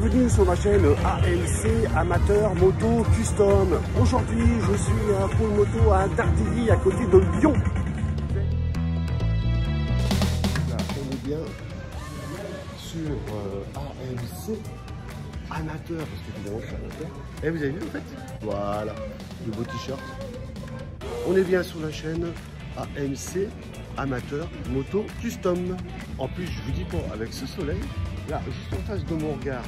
bienvenue sur ma chaîne AMC Amateur Moto Custom. Aujourd'hui, je suis à Pôle Moto à Dardilly, à côté de Lyon. Là, on est bien sur AMC Amateur, parce qu'évidemment, je suis amateur. Et vous avez vu, en fait, voilà, le beau t-shirt. On est bien sur la chaîne AMC Amateur Moto Custom. En plus, je vous dis pas, avec ce soleil, là, juste en face de mon regard,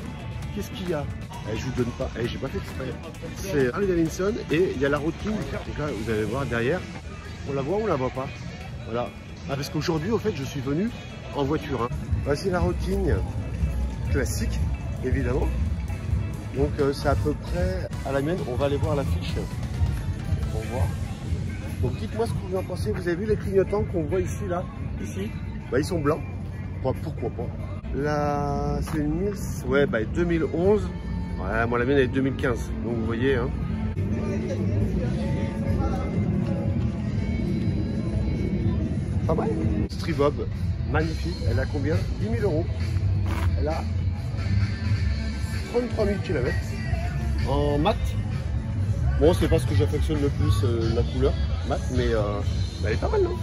qu'est-ce qu'il y a? Je vous donne pas, j'ai pas fait exprès. C'est Harley Davidson et il y a la Road King. Donc là, vous allez voir derrière, on la voit ou on la voit pas? Voilà. Ah, parce qu'aujourd'hui, en fait, je suis venu en voiture. Hein. Voici la Road King classique, évidemment. Donc c'est à peu près à la mienne. On va aller voir la fiche pour voir. Donc dites-moi ce que vous en pensez. Vous avez vu les clignotants qu'on voit ici, là, ici, bah, ils sont blancs. Pourquoi pas? Là, c'est une 2011. Ouais, moi la mienne elle est 2015. Donc vous voyez, hein. Pas mal. Stribob, magnifique. Elle a combien? 10 000 €. Elle a 33 000 km en mat. Bon, c'est pas ce que j'affectionne le plus, la couleur mat, mais elle est pas mal, non?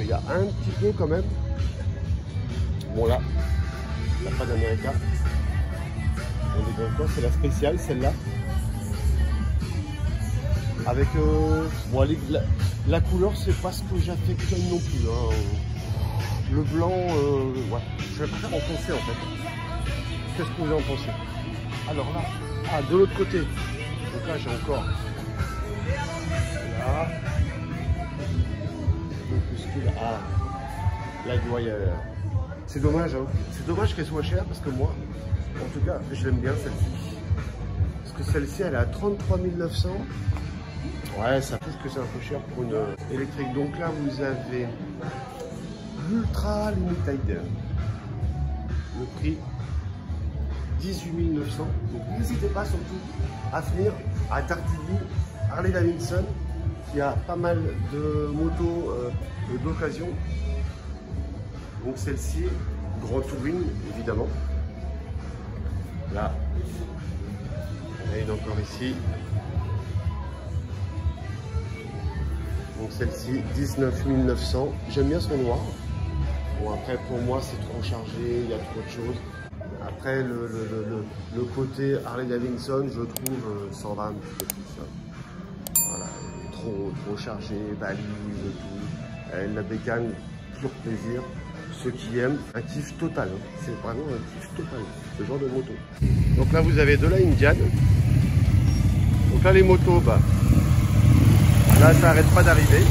Il y a un petit peu quand même. Bon là, il n'y a pas d'América. On est dans quoi? C'est la spéciale, celle-là. Avec bon, la couleur, c'est pas ce que j'affectionne non plus. Hein. Le blanc, ouais, je préfère en penser en fait. Qu'est-ce que vous en pensez? Alors là, de l'autre côté, donc là j'ai encore là. La Dwyer. C'est dommage, hein. C'est dommage qu'elle soit chère parce que moi, en tout cas, je l'aime bien celle-ci. Parce que celle-ci, elle est à 33 900. Ouais, ça trouve que c'est un peu cher pour une électrique. Donc là, vous avez l'Ultra Limited. Le prix 18 900. Donc n'hésitez pas surtout à venir à Dardilly, Harley Davidson. Il y a pas mal de motos d'occasion. Donc celle-ci, Grand Touring évidemment. Là, il y en a une encore ici. Donc celle-ci, 19 900. J'aime bien son noir. Bon après pour moi c'est trop chargé, il y a trop de choses. Après le côté Harley Davidson, je trouve, s'en va un petit peu plus. Voilà, trop chargé, balise, tout. La bécane, pur plaisir. Ceux qui aiment, un kiff total. Hein. C'est vraiment un kiff total, ce genre de moto. Donc là, vous avez de la Indian. Donc là, les motos, bah, là, ça n'arrête pas d'arriver.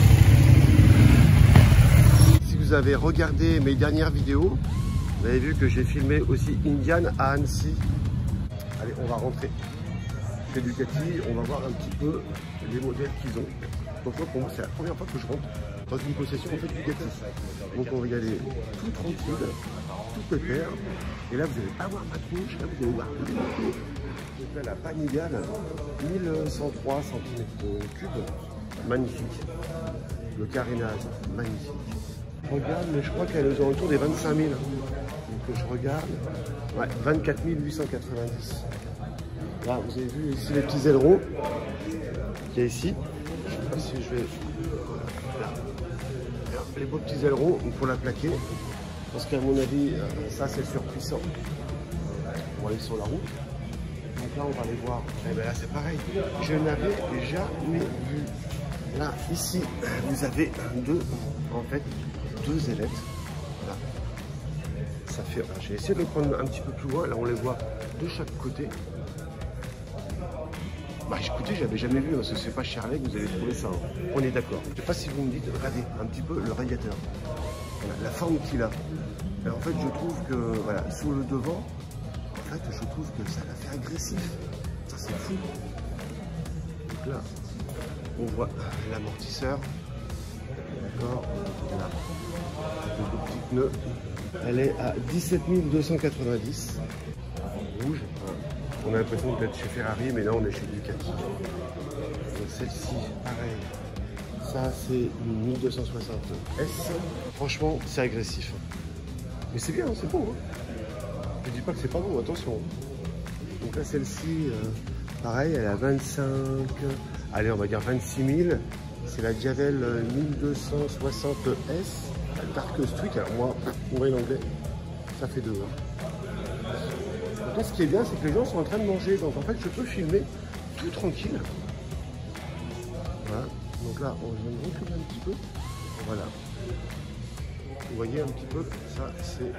Si vous avez regardé mes dernières vidéos, vous avez vu que j'ai filmé aussi Indian à Annecy. Allez, on va rentrer chez Ducati. On va voir un petit peu les modèles qu'ils ont. Donc pour moi, c'est la première fois que je rentre dans une possession en fait Ducati. Donc on va y aller tout tranquille, tout pépère. Et là, vous n'allez pas voir ma tronche, là, vous allez voir les motos. Donc là, la Panigale, 1103 cm3. Magnifique. Le carénage, magnifique. Je regarde, mais je crois qu'elle est aux alentours des 25 000. Donc je regarde. Ouais, 24 890. Là, vous avez vu ici les petits ailerons qu'il y a ici. Je ne sais pas si je vais... Là. Les beaux petits ailerons pour la plaquer. Parce qu'à mon avis, ça c'est surpuissant. On va aller sur la route. Donc là, on va aller voir. Et bien là, c'est pareil. Je n'avais jamais vu. Là, ici, vous avez deux ailettes. Voilà. Ça fait. J'ai essayé de le prendre un petit peu plus loin. Là, on les voit de chaque côté. Bah écoutez, j'avais jamais vu, parce que c'est pas Charlet que vous allez trouver ça. Hein. On est d'accord. Je sais pas si vous me dites, regardez un petit peu le radiateur. Voilà, la forme qu'il a. Et en fait, je trouve que, voilà, sur le devant, en fait, je trouve que ça l'a fait agressif. Ça, c'est fou. Donc là, on voit l'amortisseur. D'accord. Là, avec le petit pneu. Elle est à 17 290. En rouge. On a l'impression d'être chez Ferrari, mais là on est chez Ducati. Donc celle-ci, pareil. Ça c'est une 1260 S. Franchement, c'est agressif. Mais c'est bien, c'est beau. Hein. Je dis pas que c'est pas bon, attention. Donc là, celle-ci, pareil, elle a 25, allez, on va dire 26 000. C'est la Javel 1260S, Dark Street. Alors moi, on voit l'anglais, ça fait 2. Donc là, ce qui est bien, c'est que les gens sont en train de manger. Donc en fait, je peux filmer tout tranquille. Voilà. Donc là, je vais me reculer un petit peu. Voilà. Vous voyez un petit peu, ça c'est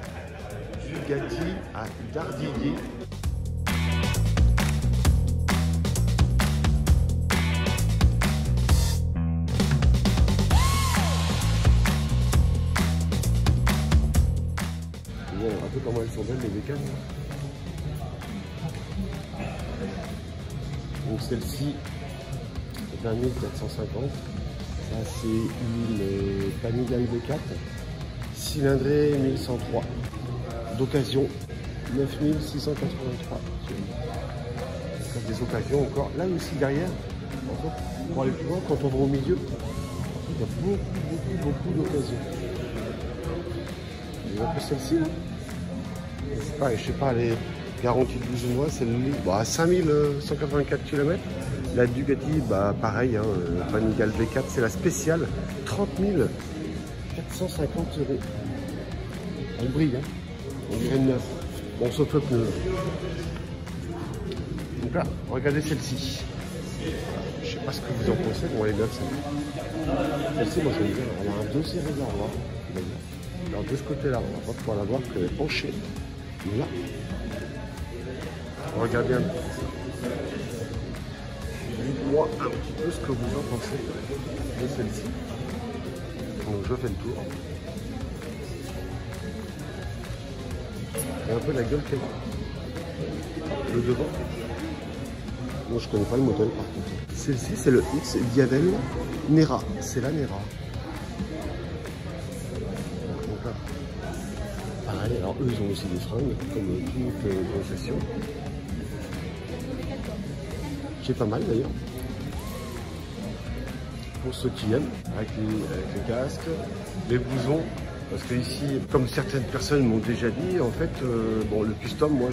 Bugatti à Dardilly. Bon, un peu comment elles sont belles les bécanes. Donc celle-ci, 20 450. Ça c'est une Panigale V4. Cylindrée 1103. D'occasion 9683. Des occasions encore. Là aussi derrière, pour aller plus loin, quand on va au milieu, il y a beaucoup d'occasions. Et après celle-ci, je sais pas, elle est garantie de 12 mois, celle-là, à 5184 km. La Bugatti, pareil, Panigale V4, c'est la spéciale, 30 450 €. Elle brille, on dirait une neuve. Bon, sauf le pneu. Donc là, regardez celle-ci. Je sais pas ce que vous en pensez, bon, elle est neuve celle-ci. Celle-ci, moi j'aime bien, elle a un dossier réservoir. Alors de ce côté-là, on va pas pouvoir la voir qu'elle est penchée. Mais là, regardez un peu. Dites-moi un petit peu ce que vous en pensez de celle-ci. Donc je fais le tour. Et un peu la gueule qu'elle a. Le devant. Bon, je connais pas le modèle par contre. Celle-ci, c'est le X Diavel Nera. C'est la Nera. Donc là, pareil, alors eux, ils ont aussi des fringues, comme toute concession. C'est pas mal d'ailleurs. Pour ceux qui aiment, avec les casques, les blousons. Parce que ici, comme certaines personnes m'ont déjà dit, en fait, le custom, moi,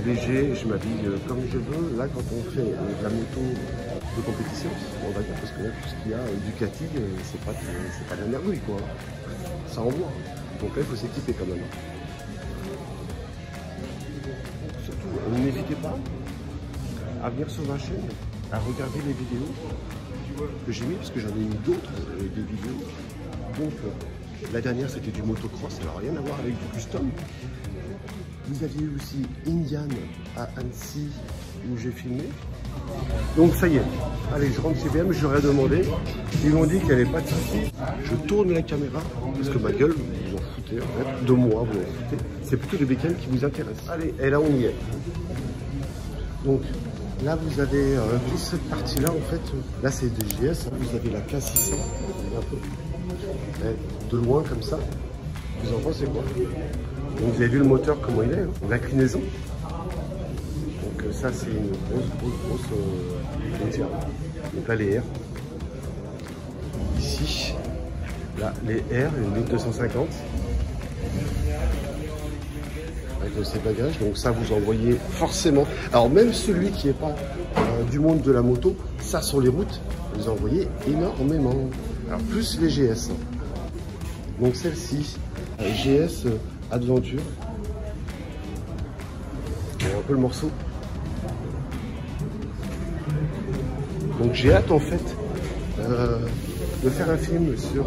léger, je m'habille comme je veux. Là, quand on fait de la moto de compétition, on va dire, parce que là, tout ce qu'il y a, Ducati, c'est pas de la merdouille, quoi. Ça envoie. Donc là, il faut s'équiper quand même. Surtout, n'hésitez pas à venir sur ma chaîne, à regarder les vidéos que j'ai mis, parce que j'en ai mis d'autres, des vidéos. Donc, la dernière, c'était du motocross, ça n'a rien à voir avec du custom. Vous aviez eu aussi Indian à Annecy, où j'ai filmé. Donc, ça y est. Allez, je rentre CBM, je leur ai demandé. Ils m'ont dit qu'il n'y avait pas de souci. Je tourne la caméra, parce que ma gueule, vous en foutez, en fait. De moi, vous en foutez. C'est plutôt les bécanes qui vous intéressent. Allez, et là, on y est. Donc, là, vous avez toute cette partie-là, en fait. Là, c'est des GS. Vous avez la K600, un peu. De loin comme ça, vous en pensez quoi? Donc vous avez vu le moteur comment il est, l'inclinaison. Donc ça c'est une grosse routière. Donc là les R. Ici, là les R, une 1250. Avec ces bagages, donc ça vous envoyez forcément. Alors même celui qui n'est pas du monde de la moto, ça sur les routes, vous envoyez énormément. Alors plus les GS. Donc celle-ci, GS Adventure. Un peu le morceau. Donc j'ai hâte en fait de faire un film sur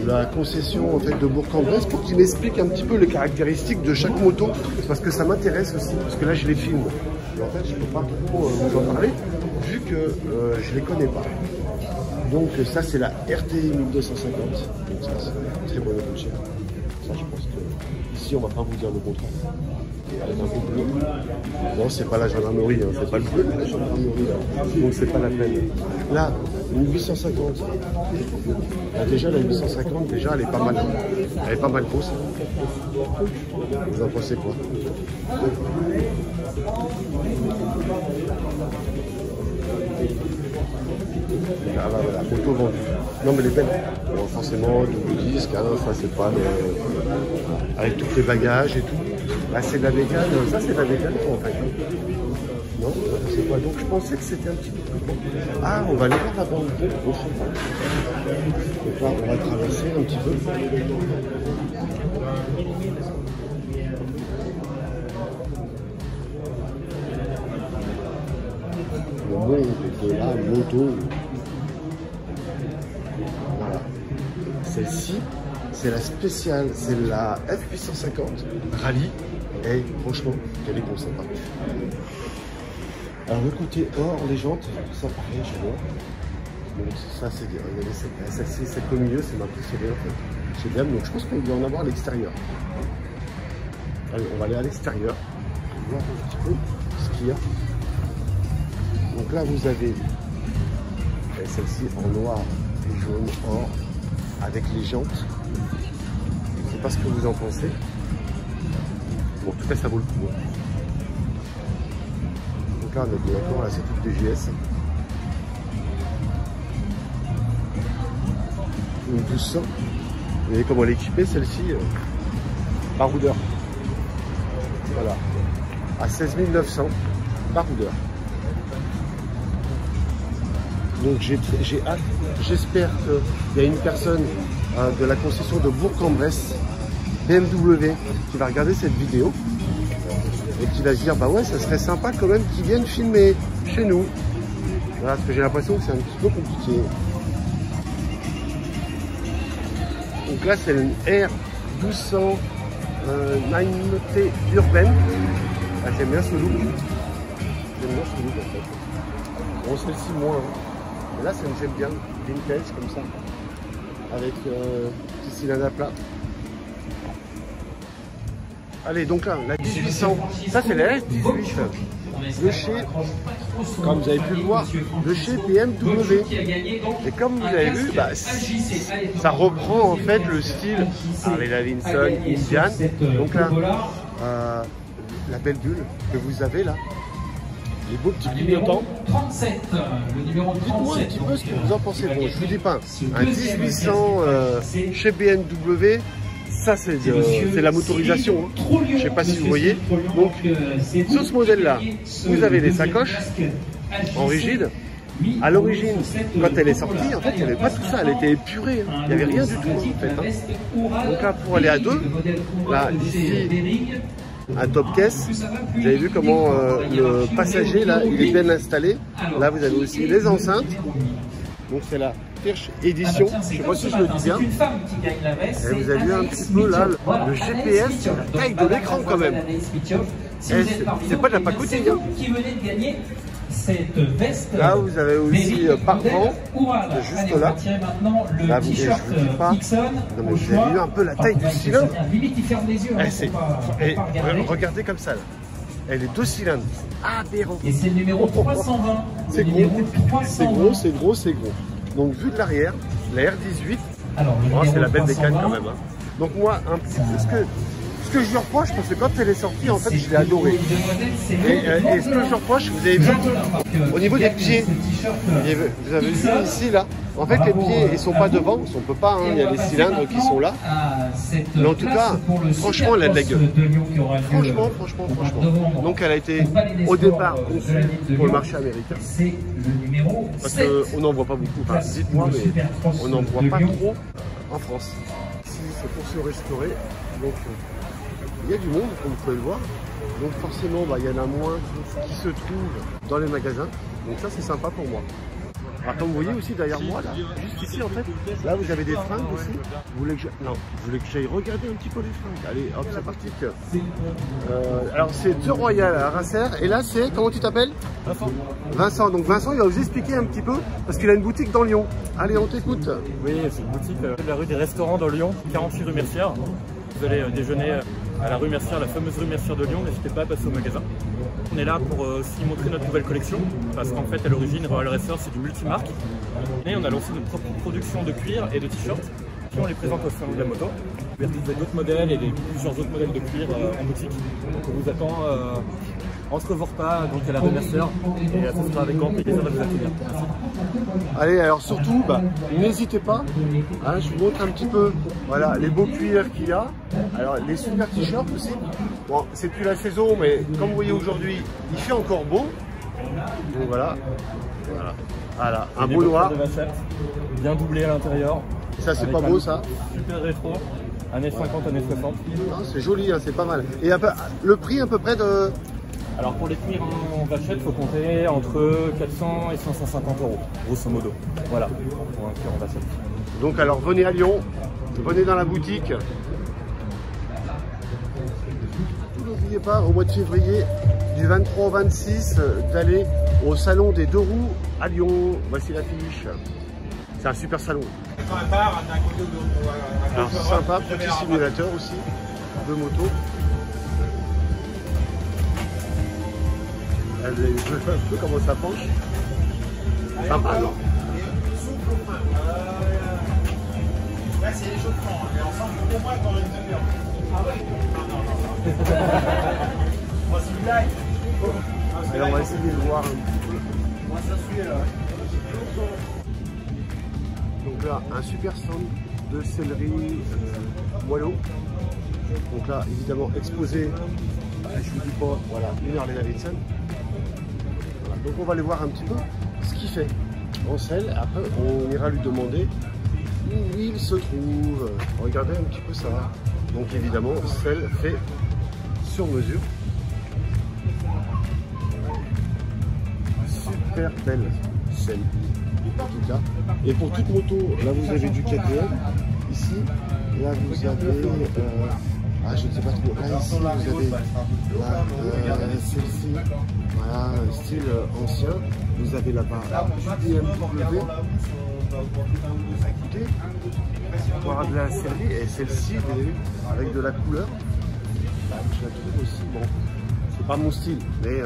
la concession en fait, de Bourg-en-Bresse pour qu'il m'explique un petit peu les caractéristiques de chaque moto. Parce que ça m'intéresse aussi, parce que là je les filme. Et en fait je ne peux pas trop vous en parler vu que je ne les connais pas. Donc ça c'est la RTI 1250, donc ça c'est une très bonne voiture. Ça je pense que ici on va pas vous dire le contraire. Avec un beau bleu. Non c'est pas la gendarmerie, hein. C'est pas le bleu de la gendarmerie là. Donc c'est pas la peine. Là, une 850. Là, déjà la 850, déjà elle est pas mal. Elle est pas mal grosse. Vous en pensez quoi? Ah bah voilà, moto vendue. Non mais elle est belle. Bon, forcément, double disque, hein, ça c'est pas avec tous les bagages et tout. Bah, c'est de la bécane, ça c'est de la bécane en fait. Non, c'est pas. Donc je pensais que c'était un petit peu plus grand. Ah, on va aller voir la bande de donc là, on va traverser un petit peu. Le monde de la moto. Voilà. Celle-ci, c'est la spéciale, c'est la F850 Rallye. Et franchement, quelle est sympa. Alors le côté or, les jantes, ça pareil, je vois. Donc ça c'est bien. Regardez celle-ci au milieu, c'est marqué chez BM en fait. Chez BM, donc je pense qu'on doit en avoir à l'extérieur. Allez, on va aller à l'extérieur, voir un petit peu ce qu'il y a. Donc là vous avez celle-ci en noir et jaune, or, avec les jantes. Je ne sais pas ce que vous en pensez. Bon, en tout cas ça vaut le coup. Donc là on a bien encore la C-Type de GS. Une 1200. Vous voyez comment elle est équipée celle-ci, baroudeur. Voilà. À 16 900 baroudeur. Donc j'ai hâte, j'espère qu'il y a une personne de la concession de Bourg-en-Bresse, BMW, qui va regarder cette vidéo et qui va se dire bah ouais, ça serait sympa quand même qu'ils viennent filmer chez nous. Voilà, parce que j'ai l'impression que c'est un petit peu compliqué. Donc là c'est une R1200 9T urbaine. Ah, j'aime bien ce look. J'aime bien ce look en fait. Bon, celle-ci moins. Hein. Et là, j'aime bien, vintage comme ça, avec petit cylindre à plat. Allez, donc là, la 1800, ça c'est la S18, de chez, comme vous avez pu le voir, de chez BMW. Et comme vous avez vu, bah, ça reprend en fait le style Harley Davidson, Indian. Donc là, la belle bulle que vous avez là. Les beaux petits clignotants. Dites-moi un petit peu ce que vous en pensez. Bon, je vous dis pas, un 1800 chez BMW, ça c'est la motorisation. Hein. Je sais pas si vous voyez. Donc, sur ce modèle-là, vous avez des sacoches en rigide. À l'origine, quand elle est sortie, en fait, il n'y avait pas tout ça. Elle était épurée. Hein. Il n'y avait rien du tout en fait. Hein. Donc là, pour aller à deux, là, ici, un top caisse, vous avez vu comment le passager là il est bien installé. Là vous avez aussi les enceintes, donc c'est la Hirsch Edition, je ne sais pas si je le dis bien. Et vous avez vu un petit peu là le GPS, la taille de l'écran quand même. C'est pas de la pacotille. Hein. Là vous avez aussi par an, juste là. Là vous, je vous dis pas, non, mais vous avez vu un peu la taille du cylindre. Regardez comme ça là. Elle est 2 cylindres. Aberrant. Et c'est le numéro 320. C'est gros, c'est gros, c'est gros, c'est gros. Donc vu de l'arrière, la R18, c'est la belle bécane quand même. Hein. Donc moi, un petit peu, ce que je lui reproche, parce que quand elle est sortie, en fait, je l'ai adorée. Et ce que je lui reproche, vous avez vu, au niveau des pieds, vous avez vu ici, là, en fait, les pieds, ils sont pas devant, on peut pas, hein, il y a les cylindres qui sont là. Mais en tout cas, franchement, elle a de la gueule. Franchement. Donc elle a été, au départ, conçue pour le marché américain. Parce qu'on n'en voit pas beaucoup, enfin, dites-moi, mais on n'en voit pas trop en France. Ici, c'est pour se restaurer, donc... Il y a du monde, comme vous pouvez le voir, donc forcément il y en a moins qui se trouvent dans les magasins, donc ça c'est sympa pour moi. Alors comme vous voyez aussi derrière moi, là, juste ici en fait, là vous avez des fringues aussi. Vous voulez que j'aille regarder un petit peu les fringues. Allez hop, c'est parti. Alors c'est The Royal à Rasser, et là c'est, comment tu t'appelles? Vincent. Donc Vincent il va vous expliquer un petit peu, parce qu'il a une boutique dans Lyon. Allez, on t'écoute. Oui, c'est une boutique de la rue des Restaurants dans Lyon, 48 rue Mercière. Vous allez déjeuner à la rue Mercière, la fameuse rue Mercière de Lyon, n'hésitez pas à passer au magasin. On est là pour aussi montrer notre nouvelle collection, parce qu'en fait à l'origine Royal Racer c'est du multimarque. Et on a lancé notre propre production de cuir et de t-shirts, qui on les présente au salon de la moto. Vous pouvez retrouver d'autres modèles et plusieurs autres modèles de cuir en boutique. Donc on vous attend entre vos repas, donc à la rue Mercier, et ça sera avec grand plaisir de vous accueillir. Merci. Allez, alors surtout, n'hésitez pas, hein, je vous montre un petit peu voilà, les beaux cuirs qu'il y a. Alors les super t-shirts aussi, bon c'est plus la saison, mais comme vous voyez aujourd'hui, il fait encore beau. Donc voilà, un beau noir. De vachette, bien doublé à l'intérieur. Ça c'est pas beau ça. Super rétro, années 50, années 60. C'est joli, hein, c'est pas mal. Et le prix à peu près de... Alors pour les cuirs en vachette, il faut compter entre 400 et 550 €, grosso modo. Voilà, pour un cuir en vachette. Donc alors venez à Lyon, venez dans la boutique. N'oubliez pas au mois de février, du 23 au 26, d'aller au salon des 2 roues à Lyon. Voici l'affiche. C'est un super salon. Alors sympa, petit simulateur aussi de moto. Je vois un peu comment ça penche. Sympa, non? Là, c'est l'échauffement. Et ensemble, on comprend dans une demi-heure. Ah ouais? Moi, c'est une blague. Alors, on va essayer de voir un petit peu. Moi, ça suit là. Donc là, un super stand de céleri moelleux. Donc là, évidemment, exposé, je vous dis pas, voilà, une Harley Davidson. Voilà, donc on va aller voir un petit peu ce qu'il fait en selle. Après, on ira lui demander où il se trouve. Regardez un petit peu ça. Donc évidemment, selle fait sur mesure. Super belle selle. En tout cas. Et pour toute moto, là vous avez du KTM. Ici, là vous avez, je ne sais pas trop. Là ici vous avez celle-ci, voilà, style ancien. Vous avez là-bas du BMW. Écoutez, voir de la sellerie et celle-ci, vous avez vu, avec de la couleur. Je la trouve aussi bon. C'est pas mon style, mais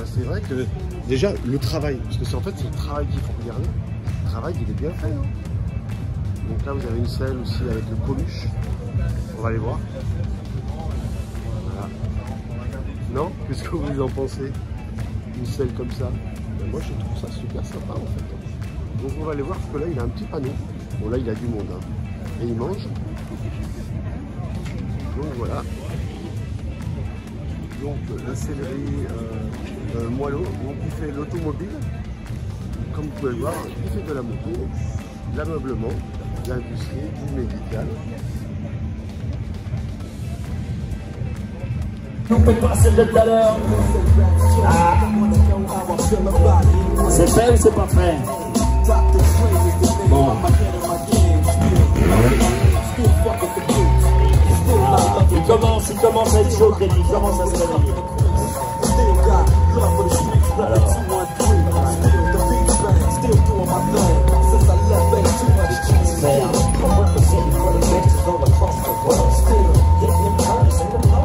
c'est vrai que déjà le travail, parce que c'est en fait c'est le travail qu'il faut regarder. Le travail il est bien fait. Hein. Donc là vous avez une selle aussi avec le Coluche. On va aller voir. Voilà. Non? Qu'est-ce que vous en pensez? Une selle comme ça. Ben, moi je trouve ça super sympa en fait. Donc on va aller voir parce que là il a un petit panneau. Bon là il a du monde. Hein. Et il mange. Donc voilà. Donc la sellerie moelleux, donc il fait l'automobile, comme vous pouvez le voir, il fait de la moto, de l'ameublement, de l'industrie, du médical. On peut pas celle de tout à l'heure. Ah. C'est fait ou c'est pas fait? Bon. Ah. Il commence à être chaud, Crédit. Il commence à se réveiller.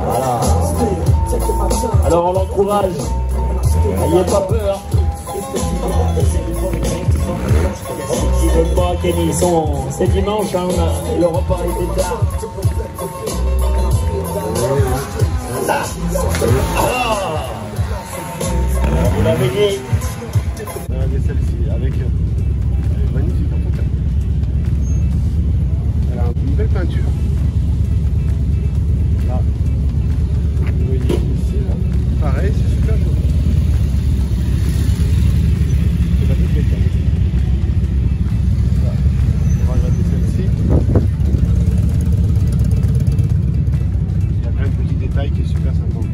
Voilà. Alors on l'encourage. N'ayez pas peur. Ils veulent pas, Kenny. C'est dimanche, hein, le repas était tard. Là. Alors, vous l'avez dit. Regardez celle-ci avec elle est magnifique en fait. Elle a une belle peinture. Là, vous voyez ici, là. Pareil, c'est super joli. C'est pas tout le cas. Là, on va regarder celle-ci. Il y a plein de petits détails qui est super sympa en fait.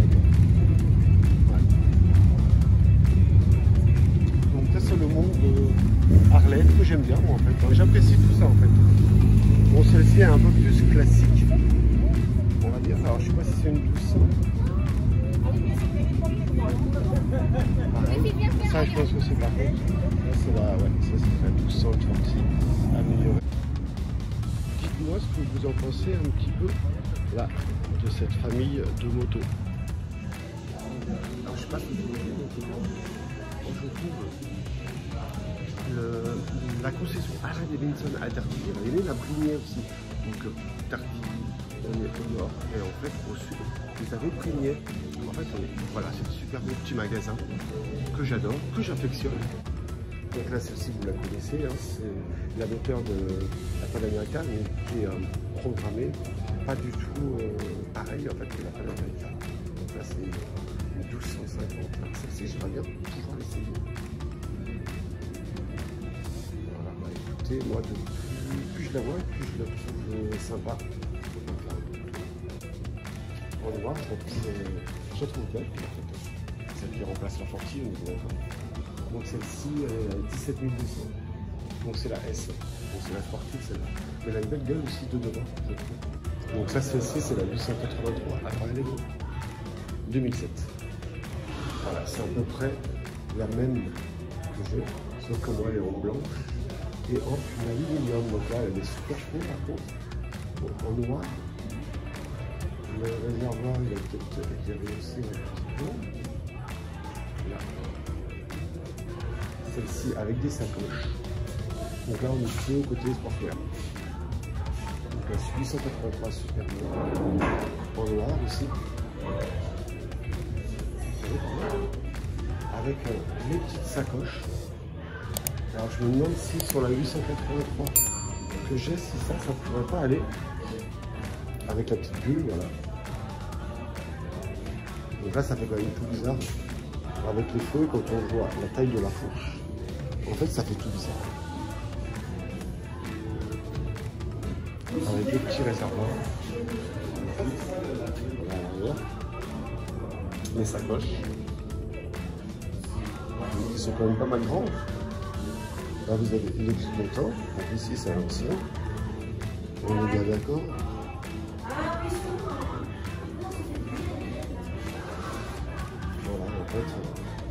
Le monde Harley que j'aime bien moi en fait, j'apprécie tout ça en fait. Bon celle-ci est un peu plus classique on va dire, alors je sais pas si c'est une douce. Ça je pense que c'est par contre, là c'est la, ouais, ça c'est la douce sans sortie améliorée. Dites-moi ce que vous en pensez un petit peu là de cette famille de motos. Alors je sais pas si vous voyez mais je trouve la concession Harley Davidson à Darty, elle est la Brigné aussi. Donc Tardilly, on est au nord et en fait au sud, vous avez Prigné. En fait, voilà, c'est un super beau petit magasin que j'adore, que j'affectionne. Donc là, celle-ci, vous la connaissez, hein, c'est la moteur de la Panamérica, mais qui est programmée pas du tout pareil en fait que la Panamérica. Donc là, c'est une 1250. Celle-ci, j'aimerais bien pouvoir l'essayer. Voilà, bah, écoutez, moi, plus je la vois, plus je la trouve sympa. En noir, je la trouve belle, en fait. Celle qui remplace la Forti au niveau d'accord. Donc celle-ci est 17 200. Donc c'est la S. Donc c'est la sportive celle-là. Mais elle a une belle gueule aussi de devant, je trouve. Donc ça, celle-ci, c'est la 883. Alors elle est de 2007. Voilà, c'est à peu près la même que j'ai, sauf que moi elle est en blanche et en aluminium. Donc là, elle est super chaude par contre. Bon, en noir. Le réservoir, il a peut-être éclairé aussi un petit peu. Là. Celle-ci avec des sacoches. Donc là, on est plutôt au côté sportwear. Donc la 883 super noir. En noir aussi. Avec les petites sacoches. Alors je me demande si sur la 883 que j'ai, si ça pourrait pas aller. Avec la petite bulle, voilà. Donc là, ça fait quand même tout bizarre. Avec les feux, quand on voit la taille de la fourche, en fait, ça fait tout bizarre. Avec deux petits réservoirs. Voilà. Les sacoches. Ils sont quand même pas mal grands. Là, vous avez l'ex-montant. Donc ici, c'est l'ancien. On est bien d'accord.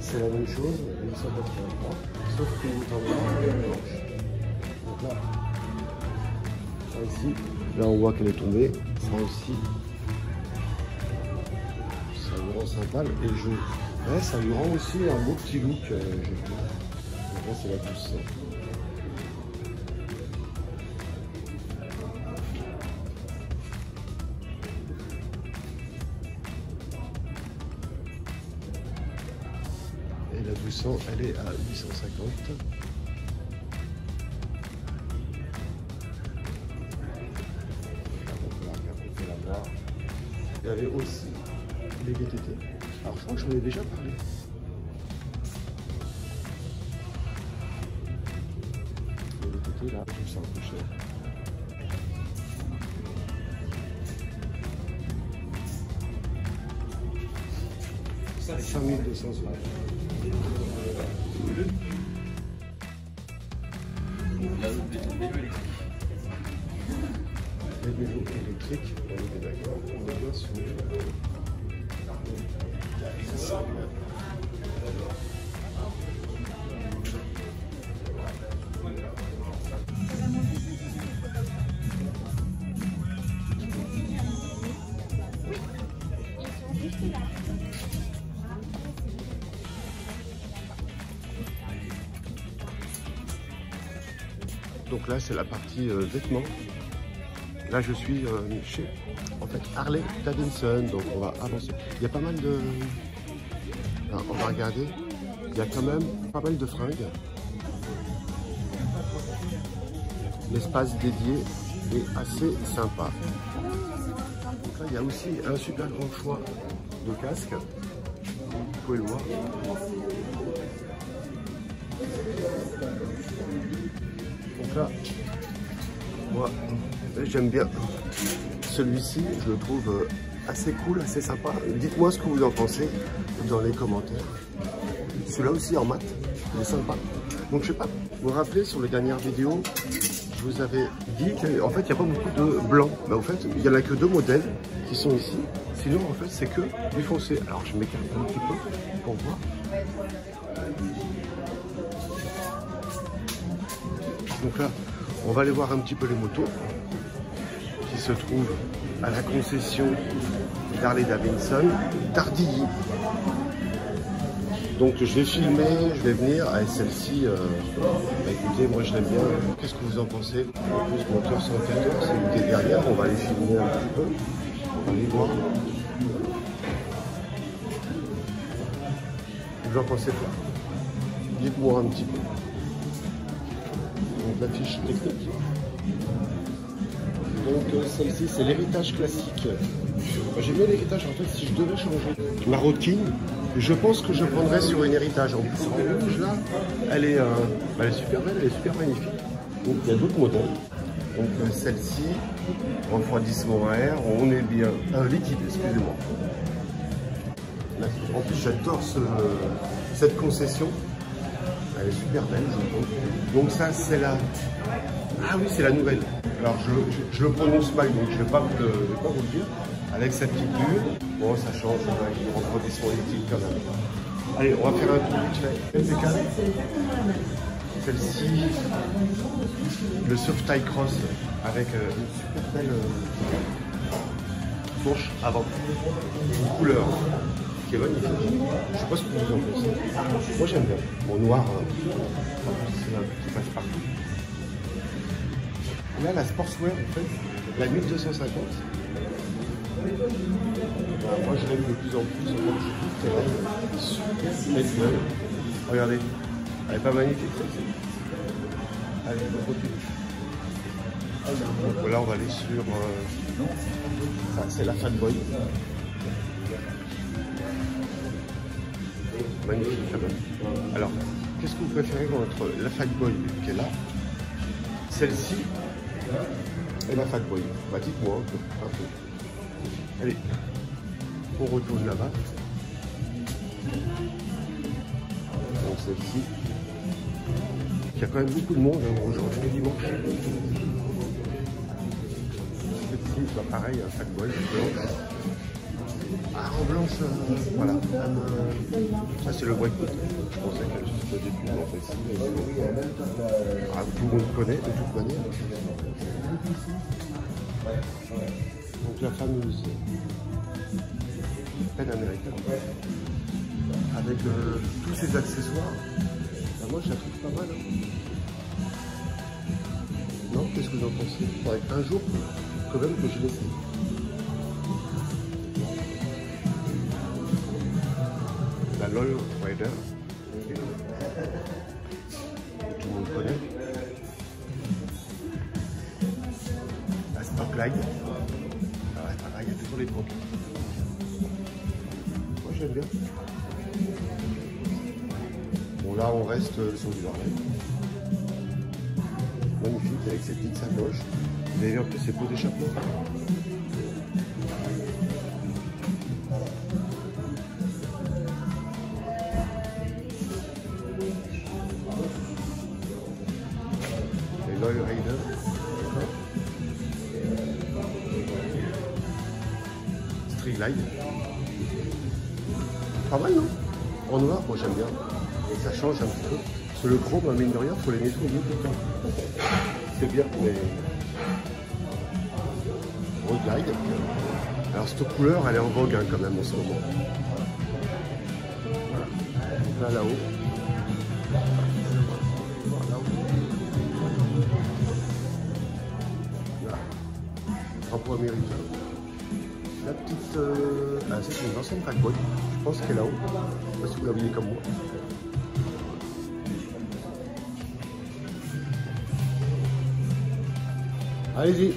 C'est la même chose, 883, sauf que vous en noir et en blanche. Donc là, ça ici, là on voit qu'elle est tombée, ça aussi, ça lui rend sympa et ouais, ça lui rend aussi un beau petit look, je trouve. Donc là c'est la 1200. La 200, elle est à 850. On peut la voir. Il y avait aussi les VTT. Alors je crois que j'en ai déjà parlé. Les VTT là, je trouve ça un peu cher. Ça, 5200 €. Les vélos électriques, on est d'accord, on est bien sur donc là, c'est la partie vêtements. Là, je suis chez en fait Harley Davidson. Donc, on va avancer. Il y a pas mal de... Alors, on va regarder. Il y a quand même pas mal de fringues. L'espace dédié est assez sympa. Donc là, il y a aussi un super grand choix de casques. Vous pouvez le voir. Donc là, moi, j'aime bien celui-ci, je le trouve assez cool, assez sympa. Dites-moi ce que vous en pensez dans les commentaires. Celui-là aussi en mat, il est sympa. Donc je sais pas, vous vous rappelez sur les dernières vidéos, je vous avais dit qu'en fait il n'y a pas beaucoup de blanc. Ben, en fait, il n'y en a que 2 modèles qui sont ici. Sinon en fait c'est que du foncé. Alors je m'écarte un petit peu pour voir. Donc là, on va aller voir un petit peu les motos qui se trouvent à la concession d'Harley Davidson, Tardilly. Donc je vais filmer, je vais venir. Ah, celle-ci, bah, écoutez, moi je l'aime bien. Qu'est-ce que vous en pensez? En plus, moteur 114, c'est une qui est derrière. On va aller filmer un petit peu. On va aller voir. Vous en pensez quoi? Dites-moi un petit peu. Donc la fiche technique. Donc celle-ci c'est l'héritage classique. J'aime bien l'héritage, en fait si je devais changer. Maroquine, je pense que je prendrais sur une héritage. En plus en rouge là, elle est super belle, elle est super magnifique. Donc il y a d'autres modèles. Donc celle-ci, refroidissement à air, on est bien. Liquide, excusez-moi. En plus j'adore cette concession. Elle est super belle, je trouve. Donc ça c'est la... Ah oui, c'est la nouvelle. Alors je le prononce mal, donc je ne vais pas vous le dire. Avec sa petite bulle. Bon, ça change, avec le refroidissement électrique quand même. Allez, on va faire un tour vite fait. Impeccable. Celle-ci, le Surf Tie Cross avec une super belle fourche avant. Une couleur qui est magnifique. Je sais pas ce que vous en pensez. Moi j'aime bien. Mon noir, c'est un qui passe partout. Là, la Sportswear, en fait, la 1250. Moi je l'aime de plus en plus. Super belle. Regardez, elle est pas magnifique celle-ci. Allez, on continue. Donc là on va aller sur... ça c'est la Fatboy. Magnifique quand même. Alors, qu'est-ce que vous préférez entre la Fatboy qui est là, celle-ci et la Fatboy? Bah dites-moi un peu. Allez, on retourne là-bas. Donc celle-ci. Il y a quand même beaucoup de monde hein, aujourd'hui, dimanche. Celle-ci, bah, pareil, un Fatboy blanche. Ah, en blanche, voilà. Ça c'est le whitewood. Je pensais qu'elle se faisait plus en fait. Ah, tout le monde connaît de toute manière. Donc la fameuse peine américaine avec tous ces accessoires. Ben, moi je la trouve pas mal. Hein. Non, qu'est-ce que vous en pensez? Il faudrait un jour quand même que je l'essaye. La LOL Rider, tout le monde connaît. La Stockline, il y a toujours les points. Moi j'aime bien. Bon là on reste sur du Varley. Magnifique avec cette petite sacoche. Vous avez vu un peu ses pots d'échappement. Loyal Rider. Street Glide. Pas mal non? En noir, moi j'aime bien. Ça change un petit peu. Parce que le chrome, mine de rien, il faut les nettoyer tout le temps. C'est bien, mais... Road Glide. Alors cette couleur, elle est en vogue hein, quand même en ce moment. Voilà. Donc là, là-haut. Drapeau américain. La petite... Ah, c'est une ancienne Fatboy. Je pense qu'elle est là-haut. Je ne sais pas si vous la voyez comme moi. Allez-y.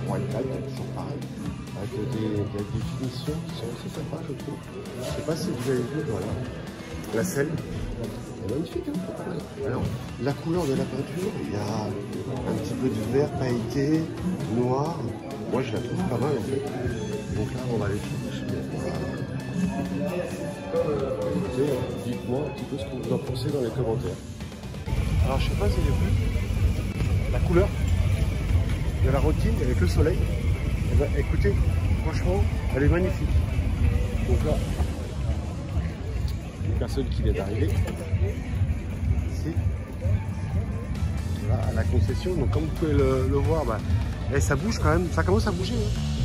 White Light, toujours pareil. Avec des finitions qui sont assez sympas, je trouve. Je ne sais pas si vous avez vu, voilà. La selle, elle est magnifique, hein. Alors, la couleur de la peinture, il y a un petit peu de vert pailleté, noir. Moi, je la trouve pas mal, en fait. Donc là, on va aller chercher. Écoutez, dites-moi un petit peu ce que vous en pensez dans les commentaires. Alors, je sais pas si j'ai vu la couleur de la routine avec le soleil. Eh ben, écoutez, franchement, elle est magnifique. Donc là, une personne qui vient d'arriver ici, voilà, à la concession. Donc comme vous pouvez le voir, bah, ça bouge quand même, ça commence à bouger. Hein.